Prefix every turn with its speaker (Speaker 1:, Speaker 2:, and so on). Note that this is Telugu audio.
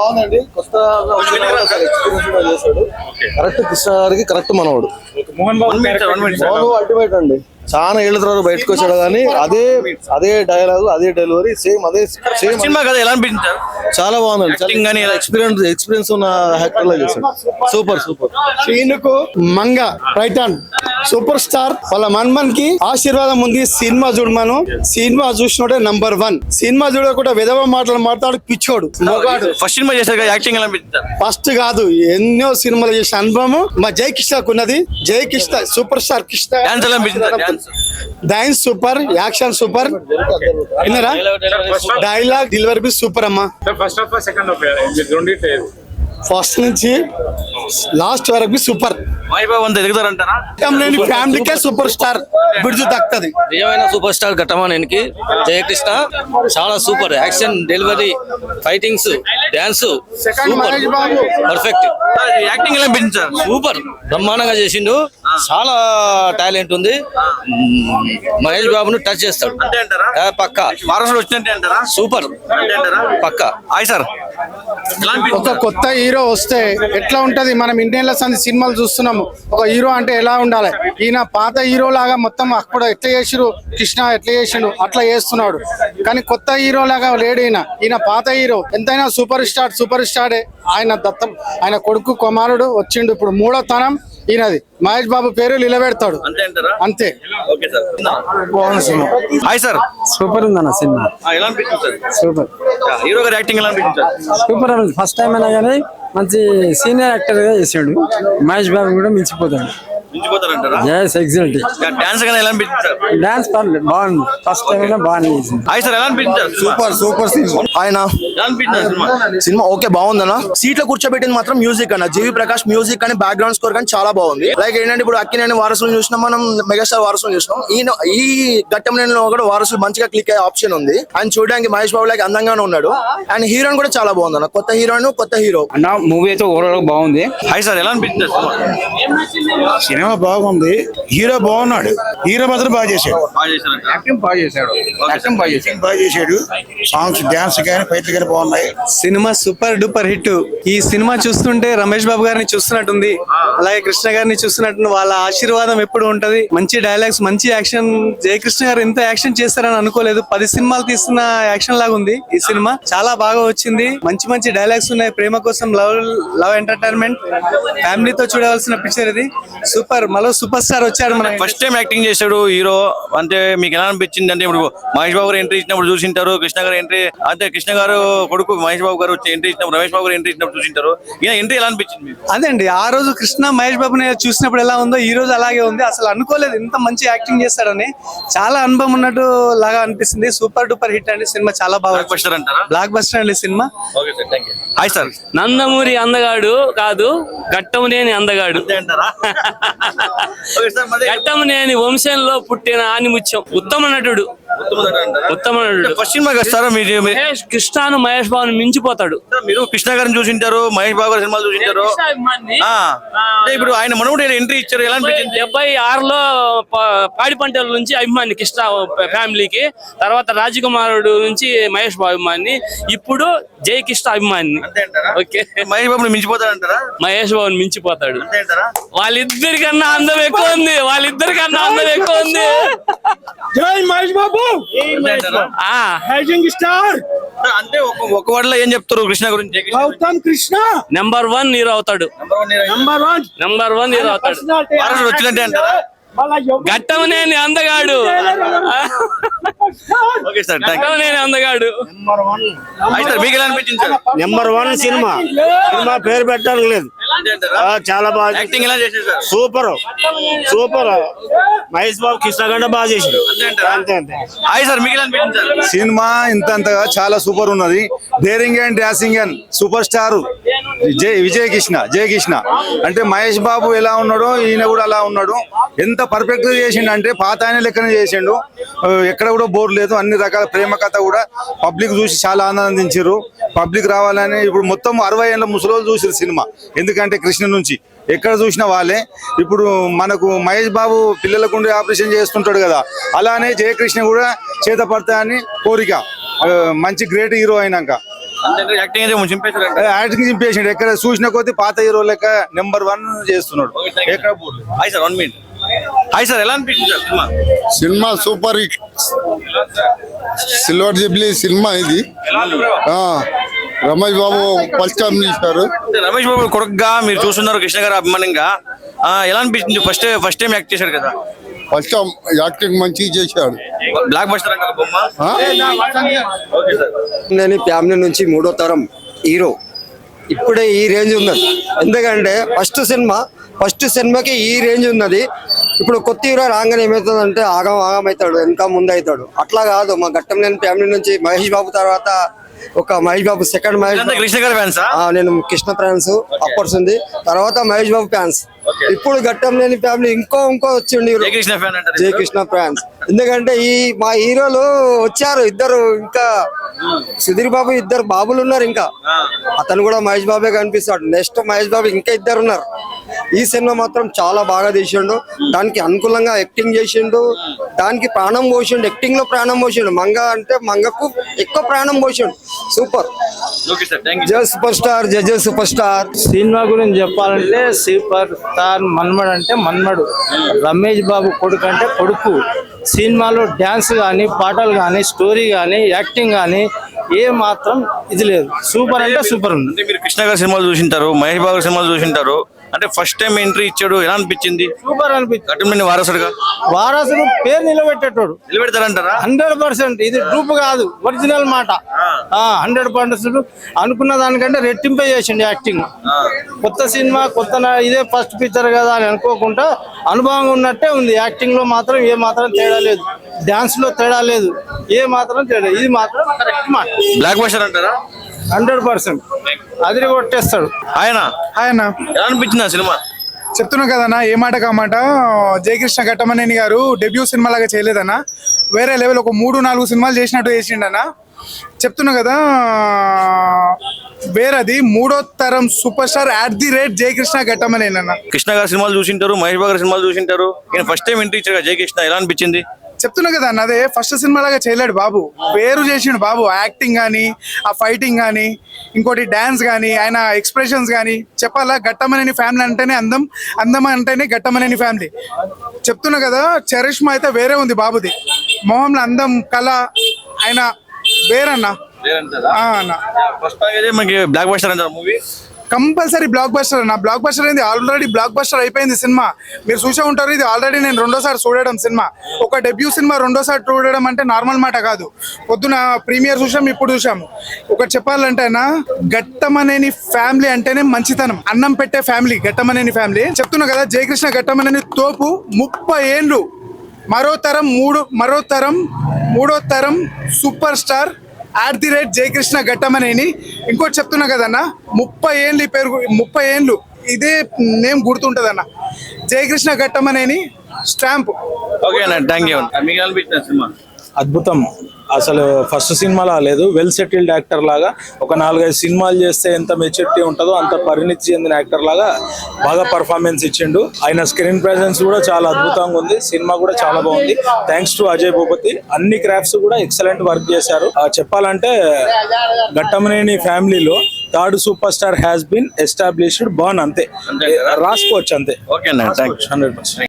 Speaker 1: బాగుందండి. కొత్త చేశాడు. కరెక్ట్ కృష్ణ గారికి కరెక్ట్ మనవాడు. అల్టిమేట్ అండి. చాలా ఏళ్ళ తర్వాత బయటకు వచ్చాడు కానీ అదే డైలాగ్ అదే డెలివరీ సేమ్
Speaker 2: సినిమా కదా ఎలా అనిపించారు?
Speaker 1: చాలా బాగుందండి. ఎక్స్పీరియన్స్ ఉన్న యాక్టర్ లా చేశాడు. సూపర్.
Speaker 3: శ్రీనుకు మంగ రైటాన్ సూపర్ స్టార్ వాళ్ళ మన్మన్ కి ఆశీర్వాదం ఉంది. సినిమా చూడమను. సినిమా చూసినోడే నంబర్ 1. సినిమా చూడకుండా విధవ మాటలు మాట్లాడు పిచ్చోడు మొగాడు.
Speaker 2: ఫస్ట్ సినిమా చేశారు యాక్టింగ్ ఎలా అనిపించారు?
Speaker 3: ఫస్ట్ కాదు ఎన్నో సినిమాలు చేసిన అనుభవం మా జై కృష్ణకు ఉన్నది. Jai Krishna super star Krishna
Speaker 2: dance ఎలా అనిపించింది?
Speaker 3: డాన్స్ సూపర్, యాక్షన్ సూపర్, విన్నరా డైలాగ్ డెలివరీ బి సూపర్ అమ్మా. ఫస్ట్ నుంచి లాస్ట్ వరకు సూపర్. ఫ్యామిలీకే సూపర్ స్టార్ బిడ్జు దక్కుతుంది.
Speaker 4: నిజమైన సూపర్ స్టార్ ఘట్టమానేనికి జయకృష్ణ చాలా super. Action, delivery, fightings, dance perfect.
Speaker 2: Acting ఎలా అనిపించారు?
Speaker 4: సూపర్ బ్రహ్మాండంగా చేసిండు. చాలా టాలెంట్ ఉంది. మహేష్ బాబును టచ్ చేస్తాడు పక్క.
Speaker 2: వారసుడు వచ్చినట్టే అంటారా?
Speaker 4: సూపర్ పక్క.
Speaker 2: హాయ్ సార్,
Speaker 3: ఒక కొత్త హీరో వస్తే ఎట్లా ఉంటది? మనం ఇండియన్ సంది సినిమాలు చూస్తున్నాము. ఒక హీరో అంటే ఎలా ఉండాలి? ఈయన పాత హీరో లాగా మొత్తం అప్పుడు ఎట్లా చేసిరు కృష్ణ ఎట్లా చేసిండు అట్లా చేస్తున్నాడు. కానీ కొత్త హీరో లాగా లేడు ఈయన పాత హీరో. ఎంతైనా సూపర్ స్టారే. ఆయన దత్తం ఆయన కొడుకు కుమారుడు వచ్చిండు. ఇప్పుడు 3వ తరం ఈయనది. మహేష్ బాబు పేరు నిలబెడతాడు అంతే.
Speaker 1: బాగుంది సినిమా.
Speaker 2: హాయ్ సార్,
Speaker 5: సూపర్ ఉందన్న సినిమా.
Speaker 2: ఎలా అనిపించింది?
Speaker 5: సూపర్.
Speaker 2: హీరో గారి యాక్టింగ్ ఎలా అనిపించారు?
Speaker 5: సూపర్. ఫస్ట్ టైం అయినా కానీ మంచి సీనియర్ యాక్టర్ గా చేసాడు. మహేష్ బాబు కూడా మించిపోతాడు. ఎగ్జాక్ట్.
Speaker 2: డాన్స్ ఎలా అనిపించారు?
Speaker 5: డాన్స్ పర్లేదు, బాగుంది. ఫస్ట్ టైం అయినా బాగానే చేసింది.
Speaker 2: హాయ్ సార్, ఎలా అనిపించారు?
Speaker 1: సూపర్ ఆయన సినిమా ఓకే బాగుందన్న. సీట్ లో కూర్చోబెట్టింది మాత్రం మ్యూజిక్ అన్న. జీవి ప్రకాష్ మ్యూజిక్ కానీ బ్యాక్గ్రౌండ్ స్కోర్ కానీ చాలా బాగుంది. లైక్ ఏంటంటే ఇప్పుడు అక్కినేని వారసులు చూసినాం, మనం మెగాస్టార్ వారసులు చూసినాం. ఈ ఘట్టంలో కూడా వారసులు మంచిగా క్లిక్ అయ్యే ఆప్షన్ ఉంది. ఆయన చూడడానికి మహేష్ బాబు లాగా అందంగానే ఉన్నాడు. అండ్ హీరోయిన్ కూడా చాలా బాగుంది అన్న. కొత్త హీరోయిన్, కొత్త హీరో
Speaker 5: అన్న. మూవీ అయితే ఓవరాల్ బాగుంది.
Speaker 2: హాయ్ సార్, ఎలా అనిపించారు?
Speaker 6: సినిమా బాగుంది. హీరో బాగున్నాడు. హీరో మాత్రం బాగా చేశాడు. యాక్టింగ్ బాగా చేశాడు. సాంగ్స్, డాన్స్ కానీ ఫైట్లు కానీ బాగున్నాయి.
Speaker 7: Cinema super duper hit. ఈ సినిమా చూస్తుంటే రమేష్ బాబు గారిని చూస్తున్నట్టుంది, అలాగే కృష్ణ గారిని చూస్తున్నట్టు. వాళ్ళ ఆశీర్వాదం ఎప్పుడు ఉంటది. మంచి డైలాగ్స్, మంచి యాక్షన్. జయకృష్ణ గారు ఇంత యాక్షన్ చేస్తారని అనుకోలేదు. 10 సినిమాలు తీస్తున్న యాక్షన్ లాగా ఉంది ఈ సినిమా. చాలా బాగా వచ్చింది. మంచి డైలాగ్స్ ఉన్నాయి. ప్రేమ కోసం, లవ్ ఎంటర్టైన్మెంట్, ఫ్యామిలీతో చూడవలసిన పిక్చర్ ఇది. సూపర్. మళ్ళీ సూపర్ స్టార్ వచ్చాడు. మన
Speaker 2: ఫస్ట్ టైం యాక్టింగ్ చేశాడు హీరో అంటే మీకు ఎలా అనిపించింది? అంటే ఇప్పుడు మహేష్ బాబు గారు ఎంట్రీ ఇచ్చినప్పుడు చూసింటారు, కృష్ణ గారు ఎంట్రీ అంటే కృష్ణ గారు కొడుకు మహేష్ బాబు గారు వచ్చి ఎంట్రీ ఇచ్చినప్పుడు, రమేష్ బాబు గారు ఎంట్రీ ఇచ్చినప్పుడు చూసింటారు. ఈయన ఎంట్రీ ఎలా అనిపించింది?
Speaker 7: అదే అండి, ఆ రోజు కృష్ణ మహేష్ బాబుని చూసినప్పుడు ఎలా ఉందో ఈ రోజు అలాగే ఉంది. అసలు అనుకోలేదు ఇంత మంచి యాక్టింగ్ చేస్తాడని. చాలా అనుభవం ఉన్నట్టు లాగా అనిపిస్తుంది. సూపర్ డూపర్ హిట్ అండి సినిమా. చాలా బాగా బ్లాక్ బస్టర్ అండి సినిమా.
Speaker 2: హాయ్ సార్,
Speaker 4: నందమూరి అందగాడు కాదు, ఘట్టమనేని అందగాడు. ఘట్టమనేని వంశంలో పుట్టిన ఆనిముత్యం. ఉత్తమ నటుడు.
Speaker 2: ఫస్ట్ సినిమా కదా
Speaker 4: మహేష్ కృష్ణను మహేష్ బాబుని మించిపోతాడు.
Speaker 2: మీరు కృష్ణ గారిని చూసింటారు, మహేష్ బాబు గారి సినిమాలు చూసింటారు. ఇప్పుడు ఆయన మనవుడు ఎంట్రీ ఇచ్చారు, ఎలా అనిపించింది?
Speaker 4: 76లో పాడి పంటల నుంచి అభిమాని కృష్ణ ఫ్యామిలీకి, తర్వాత రాజకుమారుడు నుంచి మహేష్ బాబు అభిమాని, ఇప్పుడు జై కృష్ణ అభిమాని. ఓకే,
Speaker 2: మహేష్ బాబుని మించిపోతాడు అంటారా?
Speaker 4: మహేష్ బాబుని మించిపోతాడు. వాళ్ళిద్దరికన్నా అందం ఎక్కువ ఉంది.
Speaker 3: జై మహేష్ బాబు. స్టార్
Speaker 2: అంటే ఒక వర్డ్లో ఏం చెప్తారు కృష్ణ గురించి?
Speaker 3: గౌతమ్ కృష్ణ
Speaker 4: నెంబర్ 1 హీరో అవుతాడు. నెంబర్ 1 హీరో అవుతాడు.
Speaker 2: వచ్చినట్టే అంటారా?
Speaker 4: ఘట్టమనేని అందగాడు.
Speaker 2: ఓకే సార్,
Speaker 4: ఘట్టమనేని అందగాడు.
Speaker 2: మీకు ఎలా అనిపించింది?
Speaker 6: నెంబర్ 1 సినిమా పేరు పెట్టడానికి లేదు. చాలా బాగా
Speaker 2: యాక్టింగ్ ఎలా చేశారు?
Speaker 6: సూపర్. మహేష్ బాబు కృష్ణ గంట బాగా చేశాడు. అంతే.
Speaker 2: హాయ్ సార్, మీకు ఎలా అనిపించింది?
Speaker 8: సినిమా ఇంతగా చాలా సూపర్ ఉన్నది. Daring and dashing and super star Jaya Krishna అంటే మహేష్ బాబు ఎలా ఉన్నాడో ఈయన కూడా అలా ఉన్నాడు. ఎంత పర్ఫెక్ట్ గా చేసిండు అంటే పాత ఆయన లెక్కన చేసిండు. ఎక్కడ కూడా బోర్ లేదు. అన్ని రకాల ప్రేమ కథ కూడా పబ్లిక్ చూసి చాలా ఆనందించారు. పబ్లిక్ రావాలని ఇప్పుడు మొత్తం 60 ఏళ్ళ ముసలోళ్ళు చూసారు సినిమా. ఎందుకంటే కృష్ణ నుంచి ఎక్కడ చూసినా వాళ్ళే. ఇప్పుడు మనకు మహేష్ బాబు పిల్లలకు ఆపరేషన్ చేస్తుంటాడు కదా, అలానే జయకృష్ణ కూడా చేత పడతా అని కోరిక. మంచి గ్రేట్ హీరో అయినాక
Speaker 2: యాక్టింగ్ అయితే చింపేశారు.
Speaker 8: యాక్టింగ్ చింపేసిండు. ఎక్కడ చూసిన కొద్ది పాత హీరో లెక్క నెంబర్ 1 చేస్తున్నాడు. ఎక్కడ
Speaker 2: hi sir 1 minute. Hi sir, ఎలా అనిపించింది sir cinema?
Speaker 9: Cinema super hit, silver Jubilee cinema ఇది. రమేష్ బాబు ఫస్ట్ టైం చేశారు.
Speaker 2: రమేష్ బాబు కొడుకుగా మీరు చూస్తున్నారు, కృష్ణ గారు అభిమానంగా ఎలా అనిపించింది? ఫస్ట్ టైం యాక్ట్ చేశారు కదా.
Speaker 9: ఫస్ట్ టైం యాక్టింగ్ మంచిగా చేశాడు.
Speaker 2: బ్లాక్ బస్టర్ అంటారు బొమ్మ. Okay sir.
Speaker 5: నేను ఫ్యామిలీ నుంచి 3వ తరం హీరో. ఇప్పుడే ఈ రేంజ్ ఉన్నది, ఎందుకంటే ఫస్ట్ సినిమాకి ఈ రేంజ్ ఉన్నది. ఇప్పుడు కొత్త హీరో రాగానే ఏమవుతుందంటే ఆగం అవుతాడు, ఇంకా ముందు అవుతాడు. అట్లా కాదు, మా ఘట్టంలేని ఫ్యామిలీ నుంచి మహేష్ బాబు తర్వాత ఒక మహేష్ బాబు సెకండ్ మహేష్ బాబు.
Speaker 2: కృష్ణ గారి ఫ్యాన్స్?
Speaker 5: నేను కృష్ణ ఫ్యాన్స్ అప్పర్స్ ఉంది, తర్వాత మహేష్ బాబు ఫ్యాన్స్. ఇప్పుడు ఘట్టంలేని ఫ్యామిలీ ఇంకో వచ్చిండి జై కృష్ణ ఫ్యాన్స్. ఎందుకంటే మా హీరోలు వచ్చారు ఇద్దరు, ఇంకా సుధీర్ బాబు ఇద్దరు బాబులు ఉన్నారు. ఇంకా అతను కూడా మహేష్ బాబే కనిపిస్తాడు. నెక్స్ట్ మహేష్ బాబు ఇంకా ఇద్దరు ఉన్నారు. ఈ సినిమా మాత్రం చాలా బాగా తీసిండు. దానికి అనుకూలంగా యాక్టింగ్ చేసిండు, దానికి ప్రాణం పోసిండు, యాక్టింగ్ లో ప్రాణం పోసిండు. మంగకు ఎక్కువ ప్రాణం పోసిండు. సూపర్. జై సూపర్ స్టార్, జై సూపర్ స్టార్.
Speaker 3: సినిమా గురించి చెప్పాలంటే సూపర్ స్టార్ మన్మడు అంటే మన్మడు, రమేష్ బాబు కొడుకు అంటే కొడుకు. సినిమాలో డ్యాన్స్ కానీ, పాటలు కానీ, స్టోరీ కానీ, యాక్టింగ్ కానీ ఏ మాత్రం ఇది లేదు. సూపర్ అంటే సూపర్ ఉంది.
Speaker 2: అంటే మీరు కృష్ణ గారి సినిమాలు చూసింటారు, మహేష్ బాబు గారి సినిమాలు చూసింటారు. అంటే ఫస్ట్ టైం ఎంట్రీ ఇచ్చాడు, ఎలా అనిపించింది?
Speaker 3: సూపర్ అనిపించింది.
Speaker 2: ఘట్టంలేని వారసుడుగా
Speaker 3: పేరు నిలబెట్టేటోడు.
Speaker 2: నిలబెడతారంటారా?
Speaker 3: 100%. ఇది గ్రూప్ కాదు, ఒరిజినల్ మాట. 100% అనుకున్న దానికంటే రెట్టింపే చేసిండు యాక్టింగ్. కొత్త సినిమా ఇదే ఫస్ట్ పిక్చర్ కదా అని అనుకోకుండా అనుభవం ఉన్నట్టే ఉంది. యాక్టింగ్ లో మాత్రం ఏ మాత్రం తేడా లేదు, డాన్స్ లో తేడా లేదు, ఏ మాత్రం తేడా. ఇది మాత్రం కరెక్ట్ మాట.
Speaker 2: బ్లాక్ బస్టర్ అంటారా?
Speaker 3: 100% అదిరి కొట్టేస్తాడు
Speaker 6: ఆయన.
Speaker 2: ఎలా అనిపించింది ఆ సినిమా?
Speaker 6: చెప్తున్నా కదన్నా, ఏ మాట కామాట. జయకృష్ణ ఘట్టమనేని గారు డెబ్యూ సినిమా లాగా చేయలేదన్నా, వేరే లెవెల్. ఒక 3-4 సినిమాలు చేసినట్టు చేసిండన్నా. చెప్తున్నా కదా, వేరేది 3వ తరం సూపర్ స్టార్ @ జయకృష్ణ ఘట్టమనేని అన్న.
Speaker 2: కృష్ణ గారి సినిమాలు చూసింటారు, మహేష్ బాబు గారి సినిమాలు చూసింటారు. ఫస్ట్ టైం ఎంట్రీ ఇచ్చారు జయకృష్ణ, ఎలా అనిపించింది?
Speaker 6: చెప్తున్నా కదా అన్న, అదే ఫస్ట్ సినిమా లాగా చేయలేడు బాబు. పేరు చేసిండు బాబు. యాక్టింగ్ కానీ, ఆ ఫైటింగ్ కానీ, ఇంకోటి డాన్స్ కానీ, ఆయన ఎక్స్ప్రెషన్స్ కానీ చెప్పాలా. ఘట్టమనేని ఫ్యామిలీ అంటేనే అందం అంటేనే ఘట్టమనేని ఫ్యామిలీ. చెప్తున్నా కదా, చరిష్మా అయితే వేరే ఉంది బాబుది. మొహంలో అందం, కళ, ఆయన వేరన్నా.
Speaker 2: బ్లాక్ బస్టర్ అంటారు మూవీ.
Speaker 6: కంపల్సరీ బ్లాక్ బస్టర్ అన్న. బ్లాక్ బస్టర్ అయింది, ఆల్రెడీ బ్లాక్ బస్టర్ అయిపోయింది సినిమా. మీరు చూసే ఉంటారు, ఇది ఆల్రెడీ నేను 2వ సారి చూడడం సినిమా. ఒక డెబ్యూ సినిమా 2వ సారి చూడడం అంటే నార్మల్ మాట కాదు. పొద్దున ప్రీమియర్ చూసాము, ఇప్పుడు చూసాము. ఒకటి చెప్పాలంటే అన్న, ఘట్టమనేని ఫ్యామిలీ అంటేనే మంచితనం, అన్నం పెట్టే ఫ్యామిలీ ఘట్టమనేని ఫ్యామిలీ. చెప్తున్నా కదా, జయకృష్ణ ఘట్టమనేని తోపు. 30 ఏళ్ళు, మరో తరం 3వ తరం సూపర్ స్టార్ @ జయకృష్ణ ఘట్టమనేని. ఇంకోటి చెప్తున్నా కదన్నా, 30 ఏళ్ళు ఈ పేరు, 30 ఏళ్ళు ఇదే నేమ్ గుర్తుంటదన్న. జయకృష్ణ ఘట్టమనేని స్టాంప్.
Speaker 2: ఓకే అన్న, థ్యాంక్ యూ. మీకు అనిపించిన సినిమా?
Speaker 10: అద్భుతం. అసలు ఫస్ట్ సినిమాలా లేదు, వెల్ సెటిల్డ్ యాక్టర్ లాగా. ఒక 4-5 సినిమాలు చేస్తే ఎంత మెచ్యూరిటీ ఉంటుందో అంత పరిణితి చెందిన యాక్టర్ లాగా బాగా పర్ఫార్మెన్స్ ఇచ్చిండు. ఆయన స్క్రీన్ ప్రెజెన్స్ కూడా చాలా అద్భుతంగా ఉంది. సినిమా కూడా చాలా బాగుంది. Thanks to Ajay Bhupathi. అన్ని క్రాఫ్ట్స్ కూడా ఎక్సలెంట్ వర్క్ చేశారు. చెప్పాలంటే ఘట్టమనేని ఫ్యామిలీలో 3rd super star has been established. బాన్ అంతే, రాసుకోవచ్చు అంతే.
Speaker 2: ఓకే అన్న, థ్యాంక్ యూ.
Speaker 10: 100%.